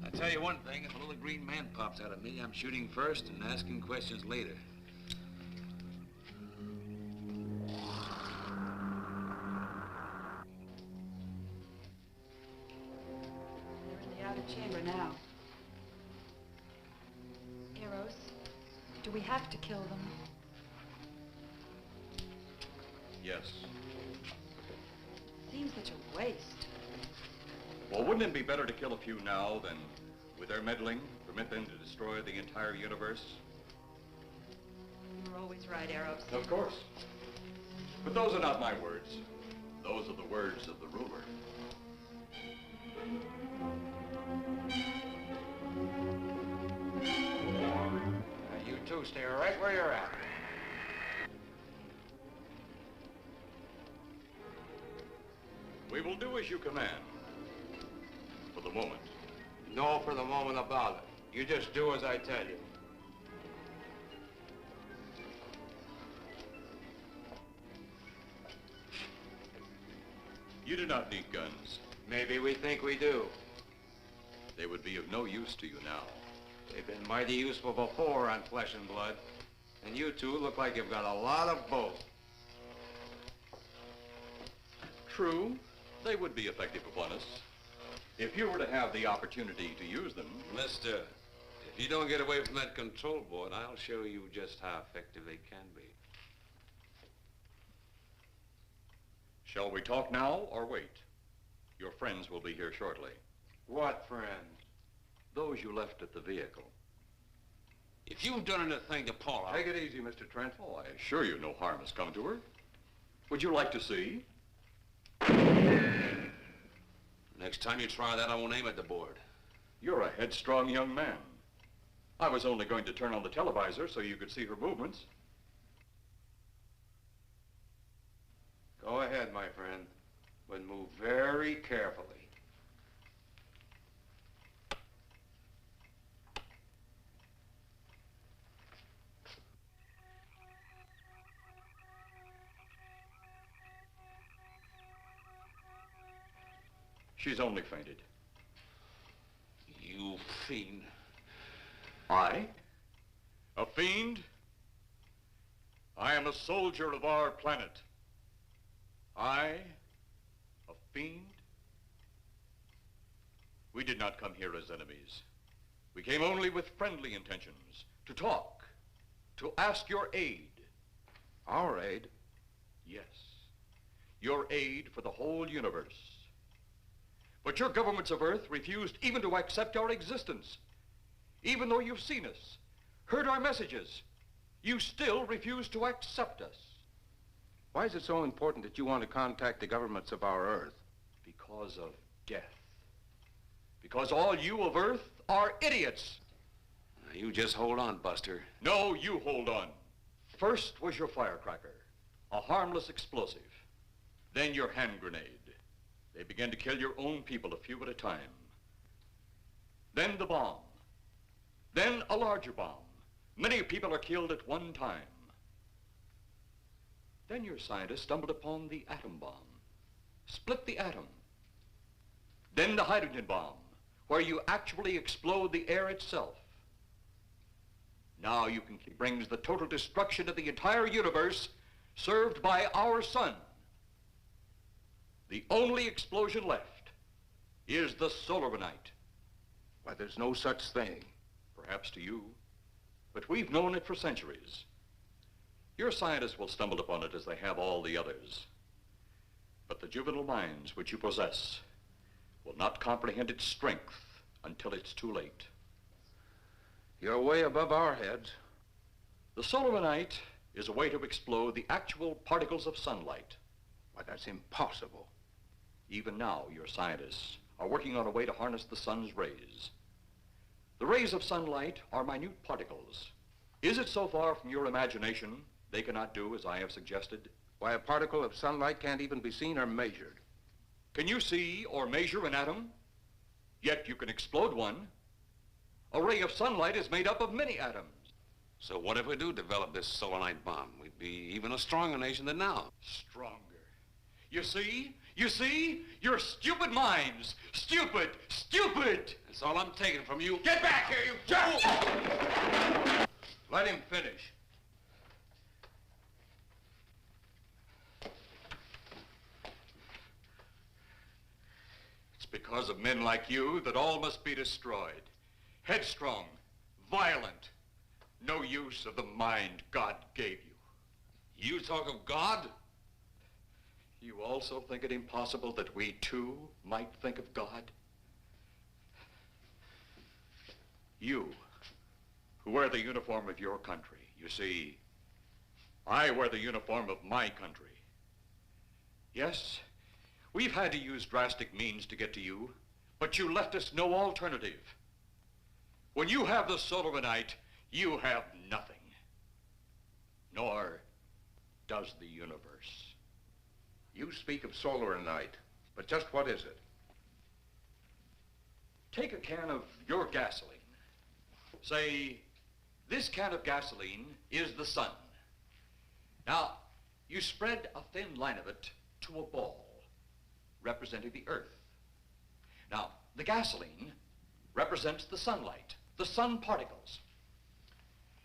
I'll tell you one thing. If a little green man pops out of me, I'm shooting first and asking questions later. They're in the outer chamber now. Eros, do we have to kill them? Yes. Seems such a waste. Well, wouldn't it be better to kill a few now than, with their meddling, permit them to destroy the entire universe? You're always right, Eros. Of course. But those are not my words. Those are the words of the ruler. You two stay right where you're at. We will do as you command. For the moment. No for the moment about it. You just do as I tell you. You do not need guns. Maybe we think we do. They would be of no use to you now. They've been mighty useful before on flesh and blood. And you two look like you've got a lot of both. True, they would be effective upon us. If you were to have the opportunity to use them. Mister, if you don't get away from that control board, I'll show you just how effective they can be. Shall we talk now or wait? Your friends will be here shortly. What friends? Those you left at the vehicle. If you've done anything to Paula... Take it easy, Mr. Trent. Oh, I assure you no harm has come to her. Would you like to see? Next time you try that, I won't aim at the board. You're a headstrong young man. I was only going to turn on the televisor so you could see her movements. Go ahead, my friend, but move very carefully. She's only fainted. You fiend. I? A fiend? I am a soldier of our planet. I? A fiend? We did not come here as enemies. We came only with friendly intentions, to talk, to ask your aid. Our aid? Yes, your aid for the whole universe. But your governments of Earth refused even to accept our existence. Even though you've seen us, heard our messages, you still refuse to accept us. Why is it so important that you want to contact the governments of our Earth? Because of death. Because all you of Earth are idiots. Now, you just hold on, Buster. No, you hold on. First was your firecracker, a harmless explosive. Then your hand grenade. They began to kill your own people a few at a time. Then the bomb. Then a larger bomb. Many people are killed at one time. Then your scientists stumbled upon the atom bomb. split the atom. Then the hydrogen bomb, where you actually explode the air itself. Now you can brings the total destruction of the entire universe served by our sun. The only explosion left is the solarite. Why, there's no such thing. Perhaps to you, but we've known it for centuries. Your scientists will stumble upon it as they have all the others. But the juvenile minds which you possess will not comprehend its strength until it's too late. You're way above our heads. The solarite is a way to explode the actual particles of sunlight. Why, that's impossible. Even now, your scientists are working on a way to harness the sun's rays. The rays of sunlight are minute particles. Is it so far from your imagination they cannot do as I have suggested? Why, a particle of sunlight can't even be seen or measured. Can you see or measure an atom? Yet you can explode one. A ray of sunlight is made up of many atoms. So what if we do develop this solarite bomb? We'd be even a stronger nation than now. Stronger. You see? You see? Your stupid minds. Stupid! Stupid! That's all I'm taking from you. Get back here, you fool! Let him finish. It's because of men like you that all must be destroyed. Headstrong, violent, no use of the mind God gave you. You talk of God? You also think it impossible that we too might think of God? You, who wear the uniform of your country, you see, I wear the uniform of my country. Yes, we've had to use drastic means to get to you, but you left us no alternative. When you have the solarite, you have nothing. Nor does the universe. You speak of solarite, but just what is it? Take a can of your gasoline. Say, this can of gasoline is the sun. Now, you spread a thin line of it to a ball, representing the earth. Now, the gasoline represents the sunlight, the sun particles.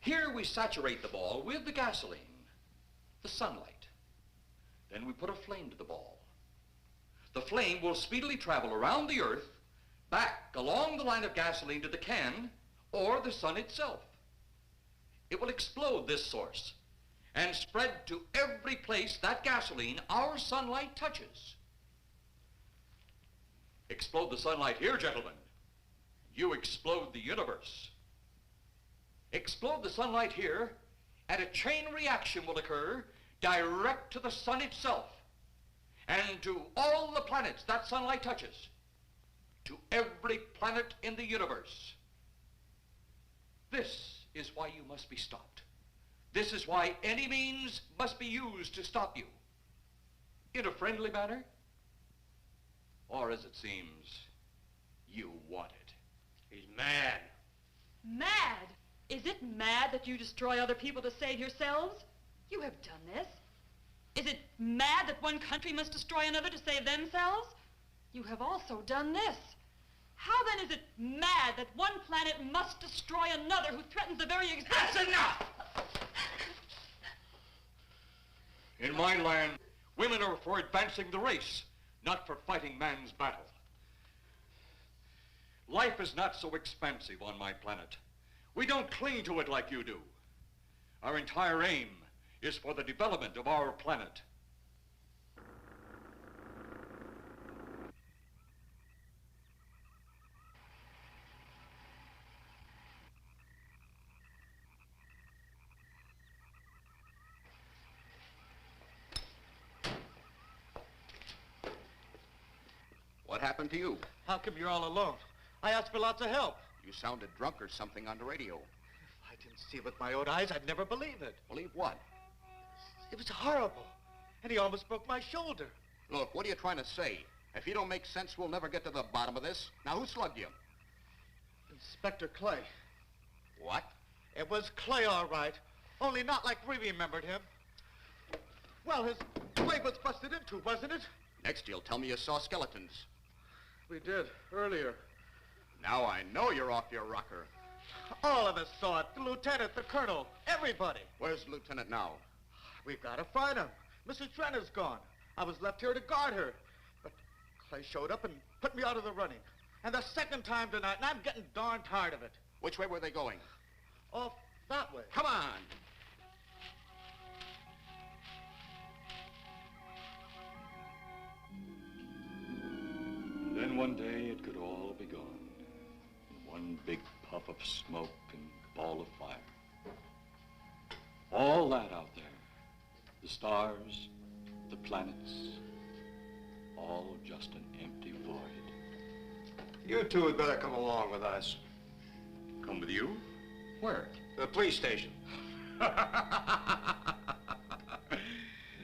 Here we saturate the ball with the gasoline, the sunlight. Then we put a flame to the ball. The flame will speedily travel around the earth, back along the line of gasoline to the can, or the sun itself. It will explode this source and spread to every place that gasoline, our sunlight, touches. Explode the sunlight here, gentlemen. You explode the universe. Explode the sunlight here, and a chain reaction will occur direct to the sun itself and to all the planets that sunlight touches, to every planet in the universe. This is why you must be stopped. This is why any means must be used to stop you. In a friendly manner, or as it seems, you want it. He's mad. Mad? Is it mad that you destroy other people to save yourselves? You have done this. Is it mad that one country must destroy another to save themselves? You have also done this. How then is it mad that one planet must destroy another who threatens the very existence? That's enough! In my land, women are for advancing the race, not for fighting man's battle. Life is not so expansive on my planet. We don't cling to it like you do. Our entire aim is for the development of our planet. What happened to you? How come you're all alone? I asked for lots of help. You sounded drunk or something on the radio. If I didn't see it with my own eyes, I'd never believe it. Believe what? It was horrible. And he almost broke my shoulder. Look, what are you trying to say? If you don't make sense, we'll never get to the bottom of this. Now, who slugged you? Inspector Clay. What? It was Clay, all right. Only not like we remembered him. Well, his way was busted into, wasn't it? Next, you'll tell me you saw skeletons. We did, earlier. Now I know you're off your rocker. All of us saw it. The lieutenant, the colonel, everybody. Where's the lieutenant now? We've got to find him. Mrs. Trent is gone. I was left here to guard her. But Clay showed up and put me out of the running. And the second time tonight, and I'm getting darn tired of it. Which way were they going? Off that way. Come on. And then one day it could all be gone. In one big puff of smoke and ball of fire. All that out there, the stars, the planets, all just an empty void. You two had better come along with us. Come with you? Where? The police station.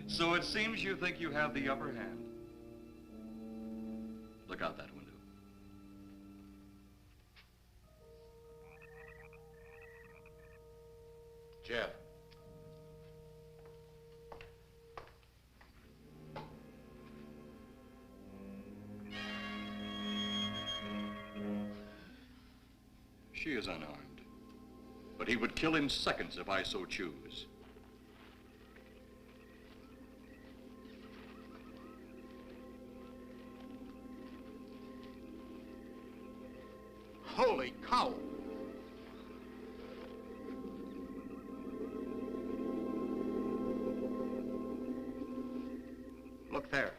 So it seems you think you have the upper hand. Look out that window. Jeff. She is unarmed, but he would kill in seconds if I so choose. Holy cow! Look there.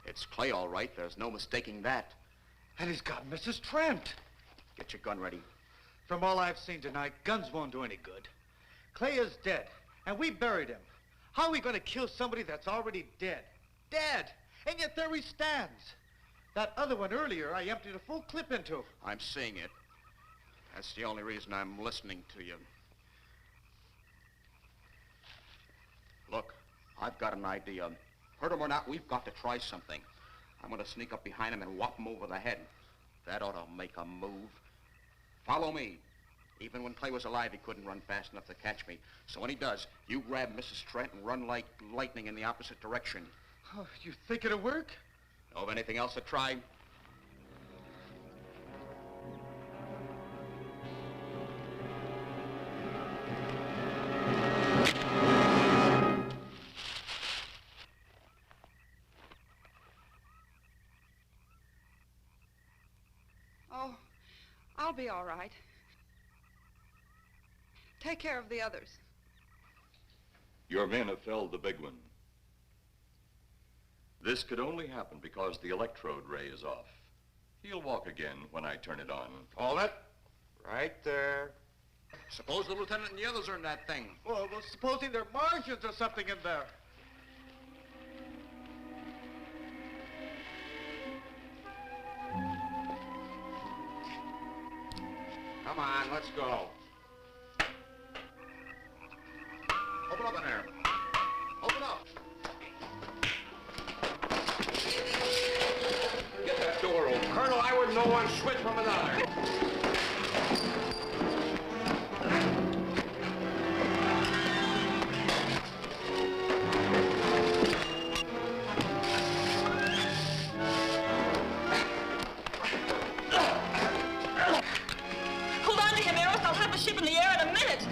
It's Clay, all right. There's no mistaking that. And he's got Mrs. Trent. Get your gun ready. From all I've seen tonight, guns won't do any good. Clay is dead, and we buried him. How are we going to kill somebody that's already dead? Dead! And yet there he stands. That other one earlier, I emptied a full clip into. I'm seeing it. That's the only reason I'm listening to you. Look, I've got an idea. Hurt him or not, we've got to try something. I'm going to sneak up behind him and whop him over the head. That ought to make a move. Follow me. Even when Clay was alive, he couldn't run fast enough to catch me. So when he does, you grab Mrs. Trent and run like lightning in the opposite direction. Oh, you think it'll work? Know of anything else to try? Oh, I'll be all right. Take care of the others. Your men have felled the big one. This could only happen because the electrode ray is off. He'll walk again when I turn it on. Hold it. Right there. Suppose the lieutenant and the others are in that thing. Well, supposing there are Martians or something in there. Come on, let's go. Open up in there. Open up. Get that door open. Colonel, I wouldn't know one switch from another. Hold on to him, Eros. I'll have the ship in the air in a minute.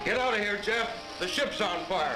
Get out of here, Jeff. The ship's on fire.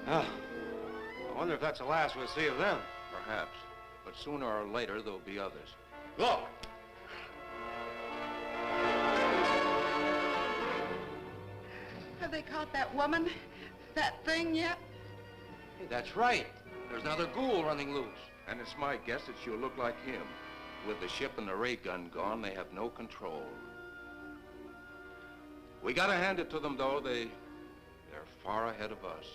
Ah, I wonder if that's the last we'll see of them. Perhaps. But sooner or later, there'll be others. Look! Have they caught that woman? That thing yet? Hey, that's right. There's another ghoul running loose. And it's my guess that she'll look like him. With the ship and the ray gun gone, they have no control. We gotta hand it to them, though. They're far ahead of us.